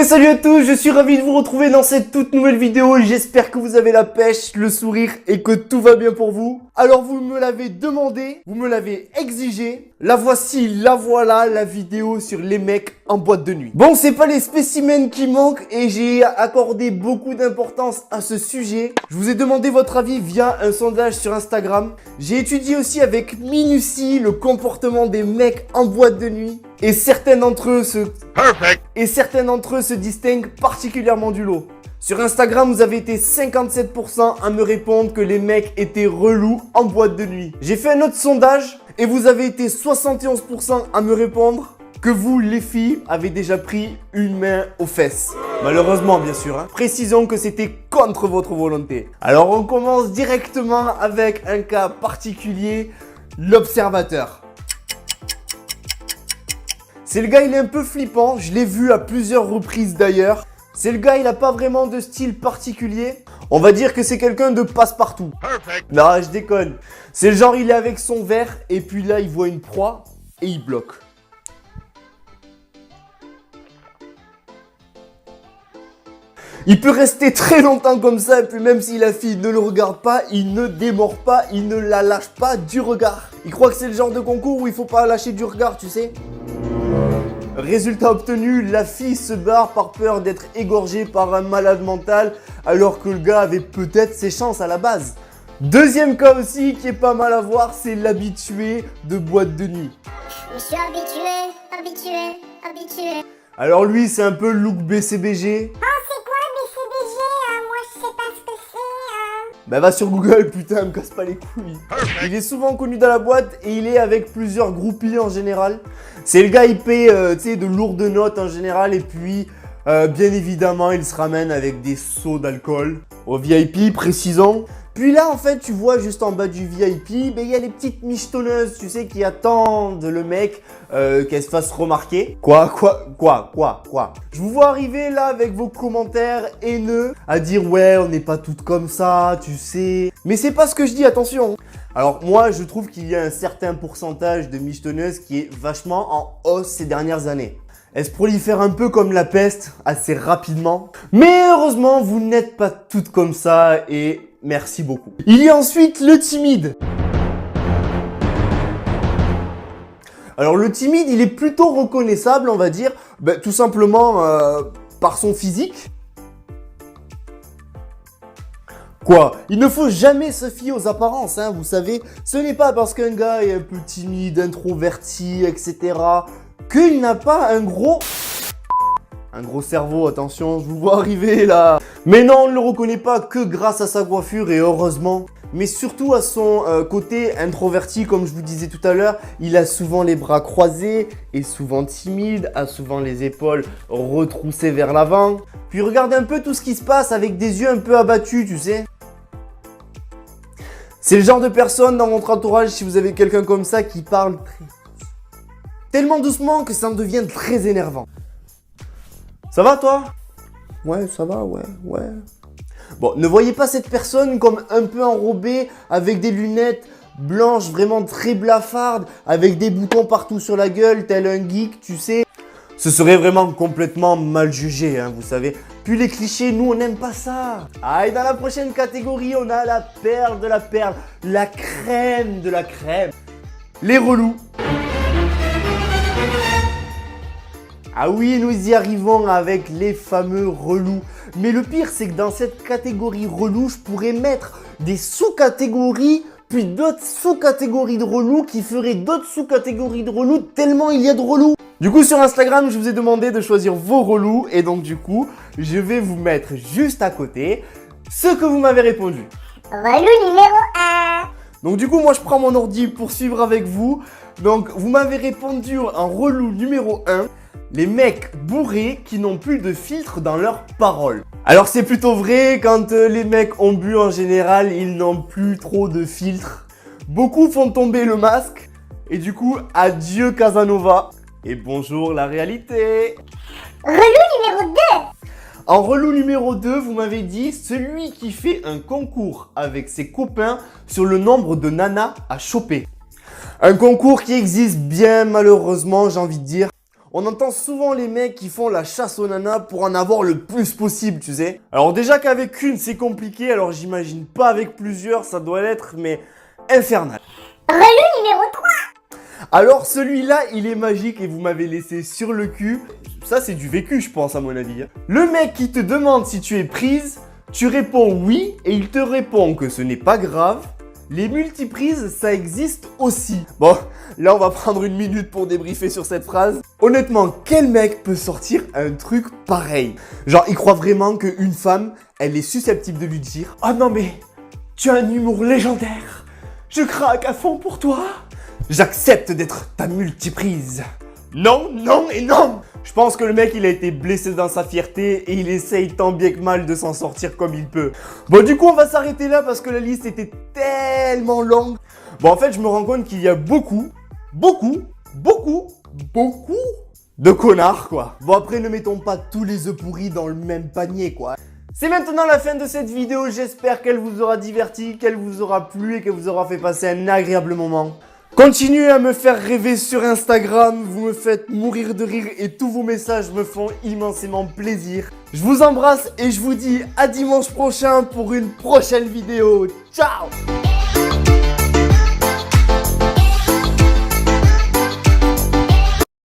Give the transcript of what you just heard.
Et salut à tous, je suis ravi de vous retrouver dans cette toute nouvelle vidéo. J'espère que vous avez la pêche, le sourire et que tout va bien pour vous. Alors vous me l'avez demandé, vous me l'avez exigé. La voici, la voilà, la vidéo sur les mecs en boîte de nuit. Bon, c'est pas les spécimens qui manquent et j'ai accordé beaucoup d'importance à ce sujet. Je vous ai demandé votre avis via un sondage sur Instagram. J'ai étudié aussi avec minutie le comportement des mecs en boîte de nuit. Et certains d'entre eux se distinguent particulièrement du lot. Sur Instagram, vous avez été 57% à me répondre que les mecs étaient relous en boîte de nuit. J'ai fait un autre sondage et vous avez été 71% à me répondre que vous, les filles, avez déjà pris une main aux fesses. Malheureusement, bien sûr. Précisons que c'était contre votre volonté. Alors, on commence directement avec un cas particulier, l'observateur. C'est le gars, il est un peu flippant. Je l'ai vu à plusieurs reprises d'ailleurs. C'est le gars, il n'a pas vraiment de style particulier. On va dire que c'est quelqu'un de passe-partout. Non, je déconne. C'est le genre, il est avec son verre et puis là, il voit une proie et il bloque. Il peut rester très longtemps comme ça et puis même si la fille ne le regarde pas, il ne démord pas, il ne la lâche pas du regard. Il croit que c'est le genre de concours où il faut pas lâcher du regard, tu sais. Résultat obtenu, la fille se barre par peur d'être égorgée par un malade mental alors que le gars avait peut-être ses chances à la base. Deuxième cas aussi qui est pas mal à voir, c'est l'habitué de boîte de nuit. Je suis habitué. Alors lui, c'est un peu look BCBG. Oh, c'est quoi BCBG? Moi, je sais pas ce que c'est. Bah va sur Google, putain, me casse pas les couilles. Il est souvent connu dans la boîte et il est avec plusieurs groupies en général. C'est le gars, il paie de lourdes notes en général et puis bien évidemment, il se ramène avec des seaux d'alcool au VIP, précisons. Puis là, en fait, tu vois juste en bas du VIP, il y a les petites michetonneuses, tu sais, qui attendent le mec qu'elle se fasse remarquer. Quoi? Je vous vois arriver là avec vos commentaires haineux à dire ouais, on n'est pas toutes comme ça, tu sais. Mais c'est pas ce que je dis, attention. Alors moi, je trouve qu'il y a un certain pourcentage de michetonneuses qui est vachement en hausse ces dernières années. Elle se prolifère un peu comme la peste, assez rapidement. Mais heureusement, vous n'êtes pas toutes comme ça et merci beaucoup. Il y a ensuite le timide. Alors le timide, il est plutôt reconnaissable, on va dire, tout simplement par son physique. Quoi? Il ne faut jamais se fier aux apparences, hein, vous savez. Ce n'est pas parce qu'un gars est un peu timide, introverti, etc. qu'il n'a pas un gros cerveau, attention, je vous vois arriver là. Mais non, on ne le reconnaît pas que grâce à sa coiffure et heureusement. Mais surtout à son côté introverti, comme je vous disais tout à l'heure, il a souvent les bras croisés, est souvent timide, a souvent les épaules retroussées vers l'avant. Puis regarde un peu tout ce qui se passe avec des yeux un peu abattus, tu sais. C'est le genre de personne dans votre entourage, si vous avez quelqu'un comme ça qui parle tellement doucement que ça en devient très énervant. Ça va toi? Ouais, ça va, ouais. Bon, ne voyez pas cette personne comme un peu enrobée avec des lunettes blanches vraiment très blafardes, avec des boutons partout sur la gueule, tel un geek, tu sais. Ce serait vraiment complètement mal jugé, hein, vous savez. Puis les clichés, nous, on n'aime pas ça. Ah, et dans la prochaine catégorie, on a la perle de la perle, la crème de la crème. Les relous. Ah oui, nous y arrivons avec les fameux relous. Mais le pire, c'est que dans cette catégorie relou, je pourrais mettre des sous-catégories, puis d'autres sous-catégories de relous qui feraient d'autres sous-catégories de relous tellement il y a de relous. Du coup, sur Instagram, je vous ai demandé de choisir vos relous et donc du coup, je vais vous mettre juste à côté ce que vous m'avez répondu. Relou numéro 1. Donc du coup, moi, je prends mon ordi pour suivre avec vous. Donc, vous m'avez répondu en relou numéro 1. Les mecs bourrés qui n'ont plus de filtre dans leurs paroles. Alors c'est plutôt vrai, quand les mecs ont bu en général, ils n'ont plus trop de filtre. Beaucoup font tomber le masque. Et du coup, adieu Casanova. Et bonjour la réalité. Relou numéro 2. En relou numéro 2, vous m'avez dit celui qui fait un concours avec ses copains sur le nombre de nanas à choper. Un concours qui existe bien malheureusement, j'ai envie de dire. On entend souvent les mecs qui font la chasse aux nanas pour en avoir le plus possible, tu sais. Alors déjà qu'avec une c'est compliqué, alors j'imagine pas avec plusieurs, ça doit être mais infernal. Relu numéro 3. Alors celui-là il est magique et vous m'avez laissé sur le cul. Ça c'est du vécu je pense à mon avis. Le mec qui te demande si tu es prise, tu réponds oui et il te répond que ce n'est pas grave. Les multiprises, ça existe aussi. Bon, là on va prendre une minute pour débriefer sur cette phrase. Honnêtement, quel mec peut sortir un truc pareil? Genre, il croit vraiment qu'une femme, elle est susceptible de lui dire « Ah non mais, tu as un humour légendaire. Je craque à fond pour toi. J'accepte d'être ta multiprise. » Non, non et non! Je pense que le mec il a été blessé dans sa fierté et il essaye tant bien que mal de s'en sortir comme il peut. Bon du coup on va s'arrêter là parce que la liste était tellement longue. Bon en fait je me rends compte qu'il y a beaucoup de connards quoi. Bon après ne mettons pas tous les œufs pourris dans le même panier quoi. C'est maintenant la fin de cette vidéo, j'espère qu'elle vous aura diverti, qu'elle vous aura plu et qu'elle vous aura fait passer un agréable moment. Continuez à me faire rêver sur Instagram, vous me faites mourir de rire et tous vos messages me font immensément plaisir. Je vous embrasse et je vous dis à dimanche prochain pour une prochaine vidéo. Ciao!